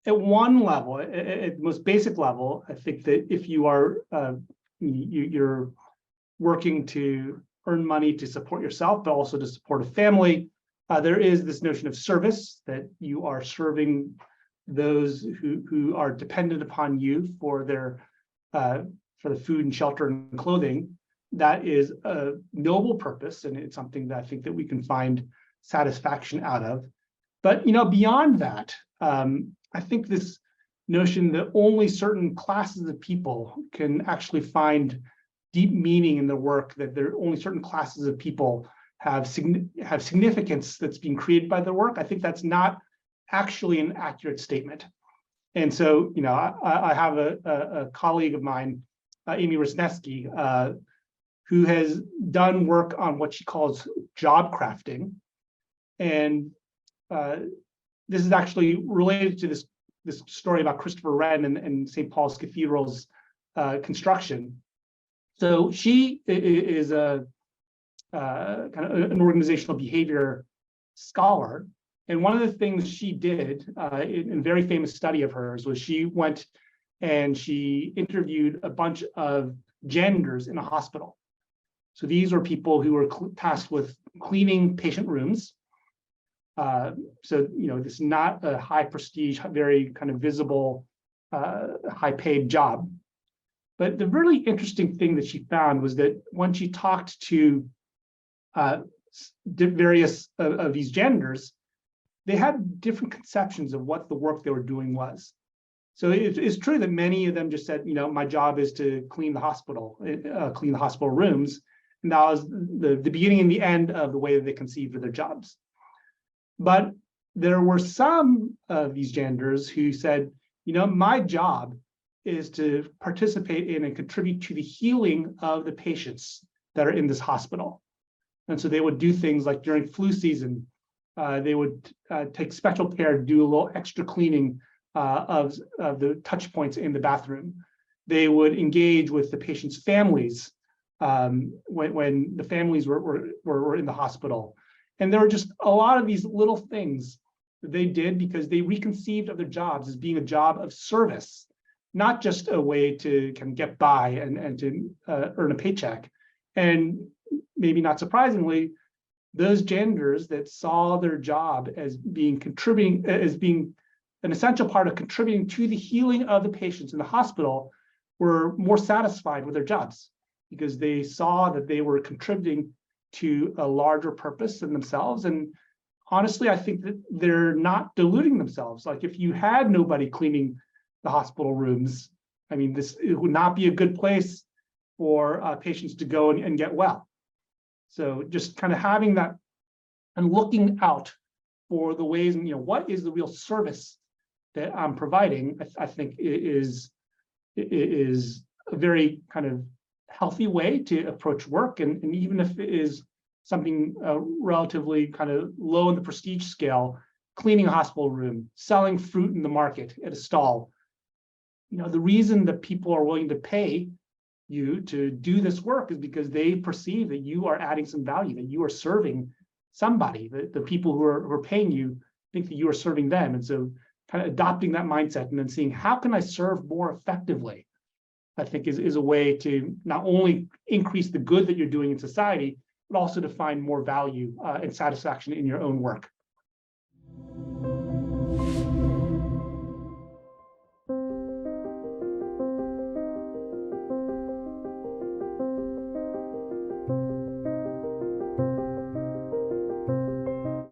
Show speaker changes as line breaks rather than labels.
at one level, at the most basic level, I think that if you are you're working to earn money to support yourself, but also to support a family, there is this notion of service, that you are serving those who are dependent upon you for the food and shelter and clothing. That is a noble purpose, and it's something that I think that we can find satisfaction out of. But beyond that, I think this notion that only certain classes of people can actually find deep meaning in the work, that there only certain classes of people have significance that's being created by their work, I think that's not actually an accurate statement. And so, I have a colleague of mine, Amy Wisniewski, who has done work on what she calls job crafting. And this is actually related to this story about Christopher Wren and St. Paul's Cathedral's construction. So she is a kind of an organizational behavior scholar. And one of the things she did in a very famous study of hers was she went and she interviewed a bunch of janitors in a hospital. So these were people who were tasked with cleaning patient rooms. So, this is not a high prestige, very kind of visible, high paid job. But the really interesting thing that she found was that when she talked to various of these janitors, they had different conceptions of what the work they were doing was. So it's true that many of them just said, my job is to clean the hospital rooms. And that was the beginning and the end of the way that they conceived of their jobs. But there were some of these janitors who said, my job is to participate in and contribute to the healing of the patients that are in this hospital. And so they would do things like during flu season, they would take special care to do a little extra cleaning of the touch points in the bathroom. They would engage with the patients' families when the families were in the hospital. And there were just a lot of these little things that they did because they reconceived of their jobs as being a job of service, not just a way to kind of get by and to earn a paycheck. And maybe not surprisingly, those janitors that saw their job as being an essential part of contributing to the healing of the patients in the hospital were more satisfied with their jobs because they saw that they were contributing to a larger purpose than themselves. And honestly, I think that they're not deluding themselves. Like if you had nobody cleaning the hospital rooms, it would not be a good place for patients to go and get well. So just kind of having that and looking out for the ways, what is the real service that I'm providing, I think is a very kind of healthy way to approach work. And even if it is something relatively kind of low in the prestige scale, cleaning a hospital room, selling fruit in the market at a stall, the reason that people are willing to pay you to do this work is because they perceive that you are adding some value, that you are serving somebody. The people who are paying you think that you are serving them. And so kind of adopting that mindset and then seeing how can I serve more effectively, I think is a way to not only increase the good that you're doing in society, but also to find more value and satisfaction in your own work.